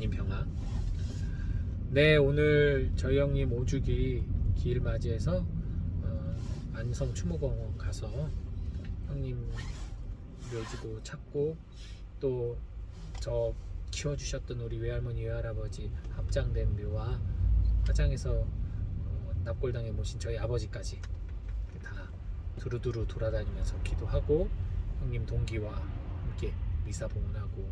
하나님 평화. 네, 오늘 저희 형님 5주기 기일 맞이해서 안성 추모공원 가서 형님 묘지도 찾고 또 저 키워주셨던 우리 외할머니 외할아버지 합장된 묘와 화장해서 납골당해 모신 저희 아버지까지 다 두루두루 돌아다니면서 기도하고 형님 동기와 함께 미사 봉헌하고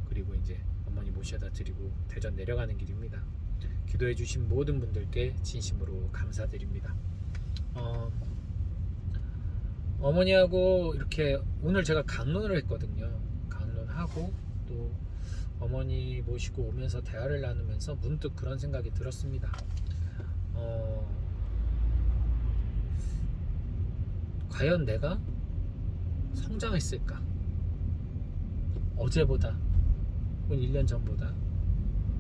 그리고 이제 어머니 모셔다 드리고 대전 내려가는 길입니다. 기도해 주신 모든 분들께 진심으로 감사드립니다. 어머니하고 이렇게 오늘 제가 강론을 했거든요. 강론하고 또 어머니 모시고 오면서 대화를 나누면서 문득 그런 생각이 들었습니다. 과연 내가 성장했을까? 어제보다 혹은 1년 전보다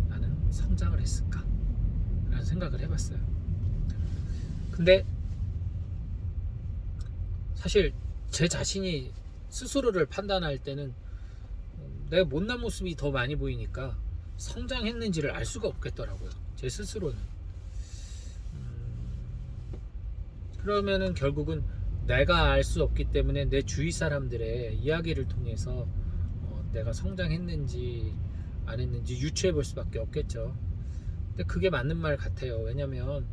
나는 성장을 했을까? 라는 생각을 해봤어요. 근데 사실 제 자신이 스스로를 판단할 때는 내가 못난 모습이 더 많이 보이니까 성장했는지를 알 수가 없겠더라고요. 제 스스로는. 그러면은 결국은 내가 알 수 없기 때문에 내 주위 사람들의 이야기를 통해서 내가 성장했는지 안 했는지 유추해 볼 수밖에 없겠죠. 근데 그게 맞는 말 같아요. 왜냐면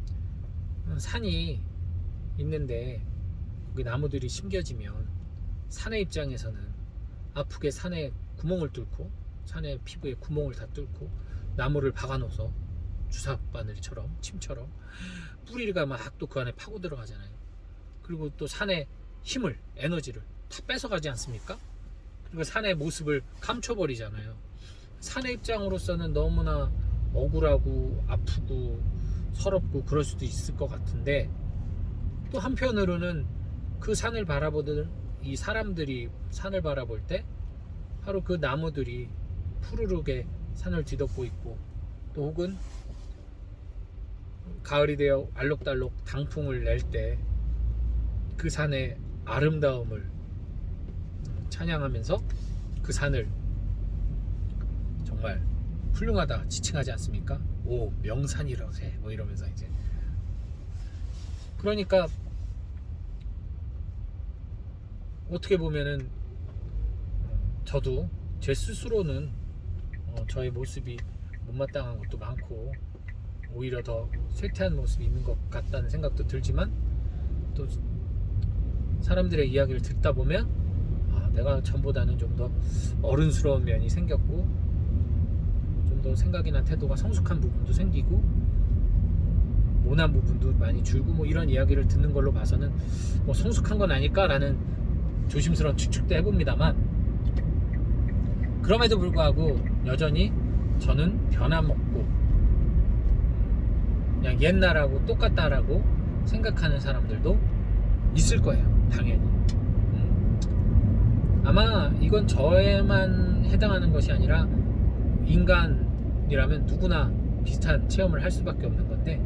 산이 있는데 거기 나무들이 심겨지면 산의 입장에서는 아프게 산에 구멍을 뚫고 산의 피부에 구멍을 다 뚫고 나무를 박아놓아서 주사바늘처럼 침처럼 뿌리가 막 또 그 안에 파고 들어가잖아요. 그리고 또 산의 힘을 에너지를 다 뺏어가지 않습니까? 그리고 산의 모습을 감춰버리잖아요. 산의 입장으로서는 너무나 억울하고 아프고 서럽고 그럴 수도 있을 것 같은데 또 한편으로는 그 산을 바라보던 이 사람들이 산을 바라볼 때 바로 그 나무들이 푸르르게 산을 뒤덮고 있고 또 혹은 가을이 되어 알록달록 단풍을 낼 때 그 산의 아름다움을 찬양하면서 그 산을 정말 훌륭하다 지칭하지 않습니까? 오 명산이라세 뭐 이러면서 이제 그러니까 어떻게 보면은 저도 제 스스로는 저의 모습이 못마땅한 것도 많고 오히려 더 쇠퇴한 모습이 있는 것 같다는 생각도 들지만 또 사람들의 이야기를 듣다 보면 내가 전보다는 좀 더 어른스러운 면이 생겼고 좀 더 생각이나 태도가 성숙한 부분도 생기고 모난 부분도 많이 줄고 뭐 이런 이야기를 듣는 걸로 봐서는 뭐 성숙한 건 아닐까라는 조심스러운 추측도 해봅니다만 그럼에도 불구하고 여전히 저는 변함없고 그냥 옛날하고 똑같다라고 생각하는 사람들도 있을 거예요. 당연히. 아마 이건 저에만 해당하는 것이 아니라 인간이라면 누구나 비슷한 체험을 할 수밖에 없는 건데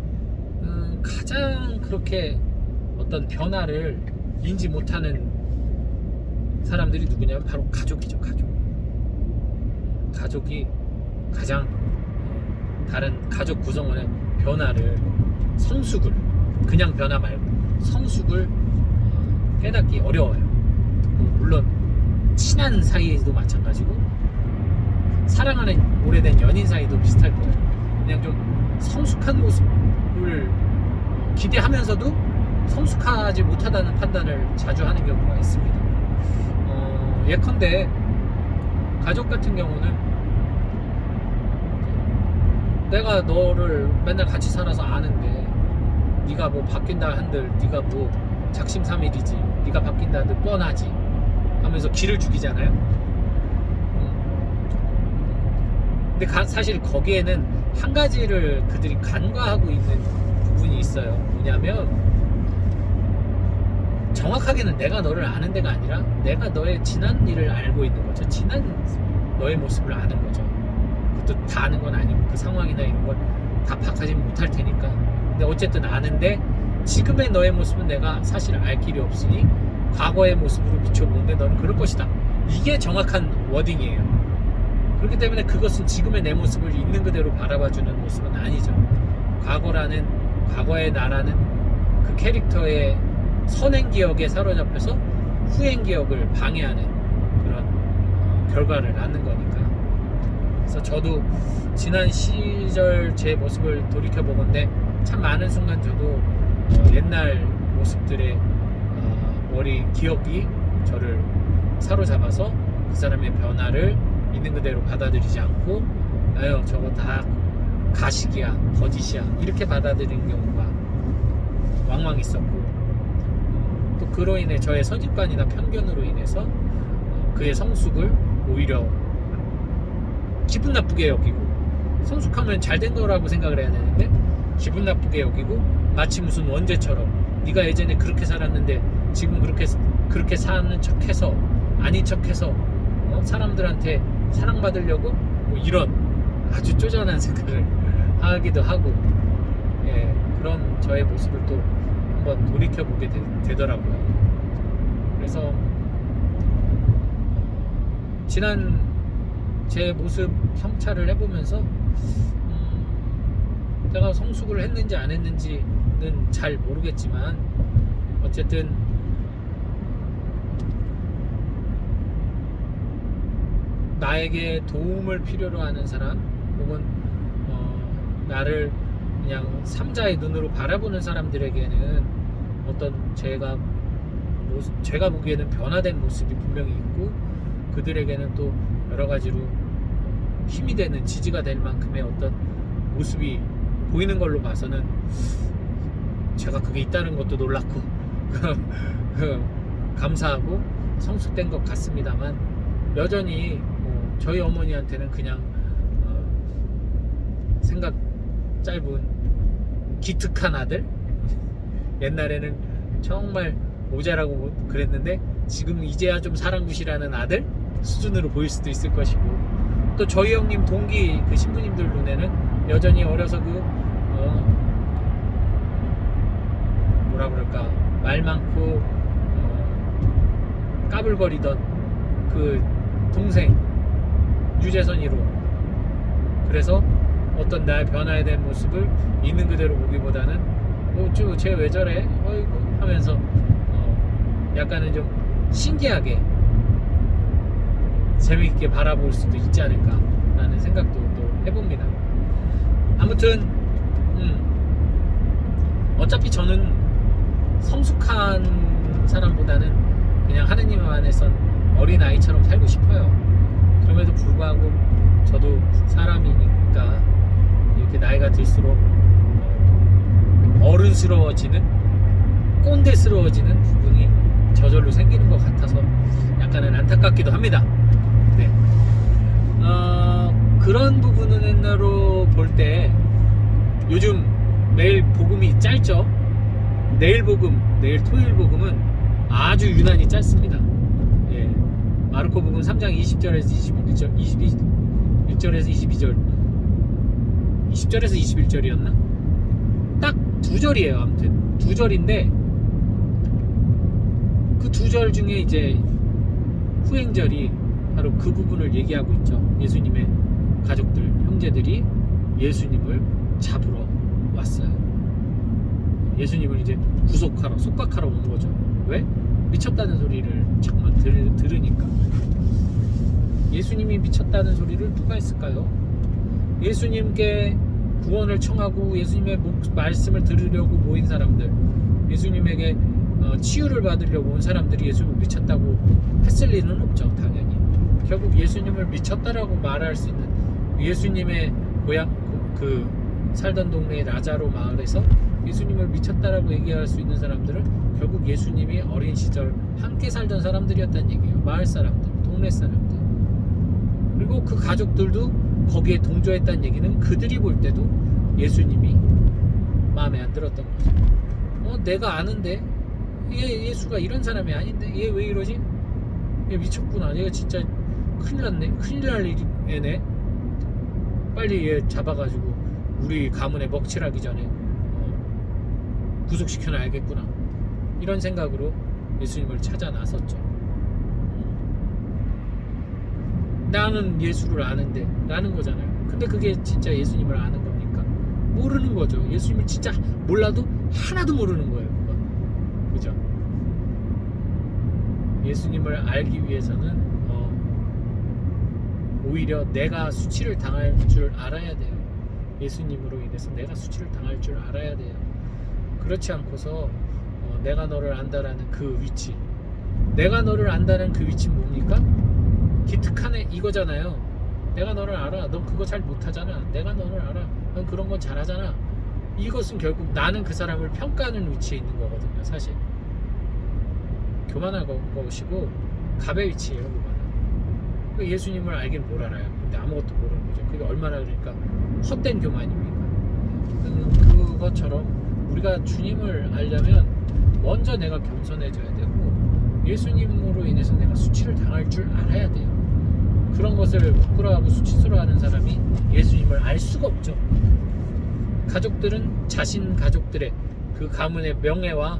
가장 그렇게 어떤 변화를 인지 못하는 사람들이 누구냐면 바로 가족이죠. 가족이 가장 다른 가족 구성원의 변화를 성숙을 그냥 변화 말고 성숙을 깨닫기 어려워요. 물론 친한 사이에도 마찬가지고 사랑하는 오래된 연인 사이도 비슷할 거예요. 그냥 좀 성숙한 모습을 기대하면서도 성숙하지 못하다는 판단을 자주 하는 경우가 있습니다. 예컨대 가족 같은 경우는 내가 너를 맨날 같이 살아서 아는데 네가 뭐 바뀐다 한들 네가 뭐 작심삼일이지 네가 바뀐다 한들 뻔하지 하면서 기를 죽이잖아요. 근데 사실 거기에는 한 가지를 그들이 간과하고 있는 부분이 있어요. 뭐냐면 정확하게는 내가 너를 아는 데가 아니라 내가 너의 지난 일을 알고 있는 거죠. 지난 너의 모습을 아는 거죠. 그것도 다 아는 건 아니고 그 상황이나 이런 걸 다 파악하지 못할 테니까. 근데 어쨌든 아는데 지금의 너의 모습은 내가 사실 알 길이 없으니 과거의 모습으로 비춰보는데 너는 그럴 것이다. 이게 정확한 워딩이에요. 그렇기 때문에 그것은 지금의 내 모습을 있는 그대로 바라봐주는 모습은 아니죠. 과거의 나라는 그 캐릭터의 선행 기억에 사로잡혀서 후행 기억을 방해하는 그런 결과를 낳는 거니까. 그래서 저도 지난 시절 제 모습을 돌이켜보건대 참 많은 순간 저도 옛날 모습들의 머리 기억이 저를 사로잡아서 그 사람의 변화를 있는 그대로 받아들이지 않고 아유 저거 다 가식이야 거짓이야 이렇게 받아들이는 경우가 왕왕 있었고, 또 그로 인해 저의 선입관이나 편견으로 인해서 그의 성숙을 오히려 기분 나쁘게 여기고, 성숙하면 잘된 거라고 생각을 해야 되는데 기분 나쁘게 여기고 마치 무슨 원죄처럼 네가 예전에 그렇게 살았는데 지금 그렇게 사는 척해서 아닌 척해서 사람들한테 사랑받으려고 뭐 이런 아주 쪼잔한 생각을 하기도 하고, 예, 그런 저의 모습을 또 한번 돌이켜보게 되더라고요. 그래서 지난 제 모습 성찰을 해보면서 내가 성숙을 했는지 안 했는지는 잘 모르겠지만 어쨌든 나에게 도움을 필요로 하는 사람 혹은 나를 그냥 삼자의 눈으로 바라보는 사람들에게는 어떤 제가 보기에는 변화된 모습이 분명히 있고, 그들에게는 또 여러 가지로 힘이 되는 지지가 될 만큼의 어떤 모습이 보이는 걸로 봐서는 제가 그게 있다는 것도 놀랍고 감사하고 성숙된 것 같습니다만, 여전히 저희 어머니한테는 그냥 생각 짧은 기특한 아들, 옛날에는 정말 모자라고 그랬는데 지금 이제야 좀 사랑굿이라는 아들 수준으로 보일 수도 있을 것이고, 또 저희 형님 동기 그 신부님들 눈에는 여전히 어려서 뭐라 그럴까 말 많고 까불거리던 그 동생 유재선이로, 그래서 어떤 나의 변화에 대한 모습을 있는 그대로 보기보다는 쟤 왜 저래? 어이구 하면서 약간은 좀 신기하게 재미있게 바라볼 수도 있지 않을까 라는 생각도 또 해봅니다. 아무튼 어차피 저는 성숙한 사람보다는 그냥 하느님 안에선 어린아이처럼 살고 싶어요. 그럼에도 불구하고 저도 사람이니까 이렇게 나이가 들수록 어른스러워지는, 꼰대스러워지는 부분이 저절로 생기는 것 같아서 약간은 안타깝기도 합니다. 네. 그런 부분으로 볼 때 요즘 매일 복음이 짧죠. 내일 토요일 복음은 아주 유난히 짧습니다. 예. 마르코복음 3장 20절에서 21절에서 22절 20절에서 21절이었나? 딱 두 절이에요. 아무튼 두 절인데 그 두 절 중에 이제 후행절이 바로 그 부분을 얘기하고 있죠. 예수님의 가족들, 형제들이 예수님을 잡으러 왔어요. 예수님을 이제 구속하러, 속박하러 온 거죠. 왜? 미쳤다는 소리를 자꾸만 들으니까. 예수님이 미쳤다는 소리를 누가 했을까요? 예수님께 구원을 청하고 예수님의 말씀을 들으려고 모인 사람들, 예수님에게 치유를 받으려고 온 사람들이 예수님을 미쳤다고 했을 리는 없죠. 당연히. 결국 예수님을 미쳤다라고 말할 수 있는, 예수님의 고향 그 살던 동네의 라자로 마을에서 예수님을 미쳤다라고 얘기할 수 있는 사람들은 결국 예수님이 어린 시절 함께 살던 사람들이었다는 얘기예요. 마을 사람들, 동네 사람들. 그리고 그 가족들도 거기에 동조했다는 얘기는 그들이 볼 때도 예수님이 마음에 안 들었던 거죠. 내가 아는데 예수가 이런 사람이 아닌데 얘 왜 이러지? 얘 미쳤구나. 얘가 진짜 큰일 났네. 큰일 날 애네. 빨리 얘 잡아가지고 우리 가문에 먹칠하기 전에 구속시켜놔야겠구나. 이런 생각으로 예수님을 찾아 나섰죠. 나는 예수를 아는데 라는 거잖아요. 근데 그게 진짜 예수님을 아는 겁니까? 모르는 거죠. 예수님을 진짜 몰라도 하나도 모르는 거예요. 그건. 그죠? 예수님을 알기 위해서는 오히려 내가 수치를 당할 줄 알아야 돼요. 예수님으로 인해서 내가 수치를 당할 줄 알아야 돼요. 그렇지 않고서 내가 너를 안다라는 그 위치, 내가 너를 안다는 그 위치는 뭡니까? 기특하네 이거잖아요. 내가 너를 알아. 넌 그거 잘 못하잖아. 내가 너를 알아. 넌 그런 건 잘하잖아. 이것은 결국 나는 그 사람을 평가하는 위치에 있는 거거든요. 사실 교만한 것이고 갑의 위치예요. 교만은. 예수님을 알긴 뭘 알아요. 근데 아무것도 모르는 거죠. 그게 얼마나 그러니까 헛된 교만입니까? 그것처럼 우리가 주님을 알려면 먼저 내가 겸손해져야 되고 예수님으로 인해서 내가 수치를 당할 줄 알아야 돼요. 그런 것을 부끄러워하고 수치스러워하는 사람이 예수님을 알 수가 없죠. 가족들은 자신 가족들의 그 가문의 명예와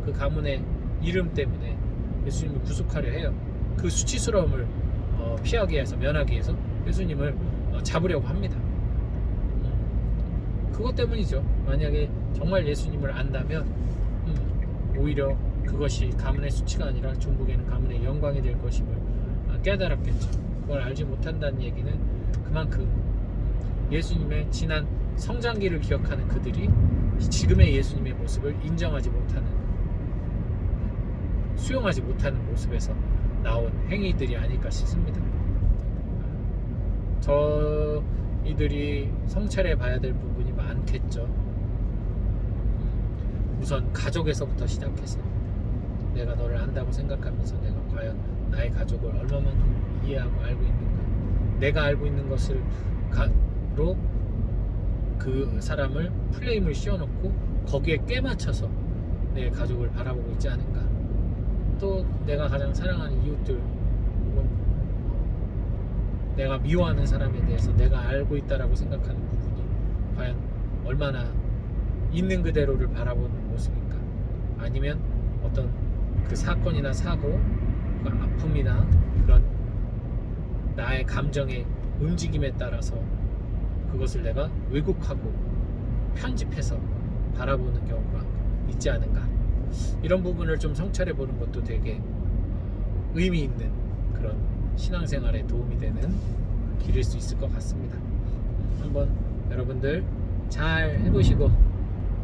그 가문의 이름 때문에 예수님을 구속하려 해요. 그 수치스러움을 피하기 위해서, 면하기 위해서 예수님을 잡으려고 합니다. 그것 때문이죠. 만약에 정말 예수님을 안다면 오히려 그것이 가문의 수치가 아니라 종국에는 가문의 영광이 될 것임을 깨달았겠죠. 그걸 알지 못한다는 얘기는 그만큼 예수님의 지난 성장기를 기억하는 그들이 지금의 예수님의 모습을 인정하지 못하는, 수용하지 못하는 모습에서 나온 행위들이 아닐까 싶습니다. 저희들이 성찰해 봐야 될 부분이 많겠죠. 우선 가족에서부터 시작해서 내가 너를 안다고 생각하면서 내가 과연 나의 가족을 얼마만큼 이해하고 알고 있는가, 내가 알고 있는 것으로 그 사람을 프레임을 씌워놓고 거기에 꿰맞춰서 내 가족을 바라보고 있지 않은가, 또 내가 가장 사랑하는 이웃들 혹은 내가 미워하는 사람에 대해서 내가 알고 있다라고 생각하는 부분이 과연 얼마나 있는 그대로를 바라보는 모습인가, 아니면 어떤 그 사건이나 사고, 그 아픔이나 그런 나의 감정의 움직임에 따라서 그것을 내가 왜곡하고 편집해서 바라보는 경우가 있지 않은가. 이런 부분을 좀 성찰해 보는 것도 되게 의미 있는 그런 신앙생활에 도움이 되는 길일 수 있을 것 같습니다. 한번 여러분들 잘 해보시고,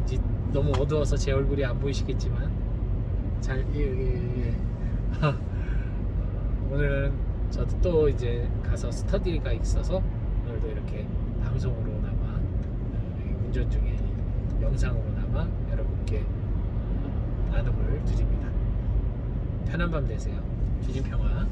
이제 너무 어두워서 제 얼굴이 안 보이시겠지만 잘 오늘은 저도 또 이제 가서 스터디가 있어서 오늘도 이렇게 방송으로나마 운전 중에 영상으로나마 여러분께 나눔을 드립니다. 편한 밤 되세요. 주님 평화.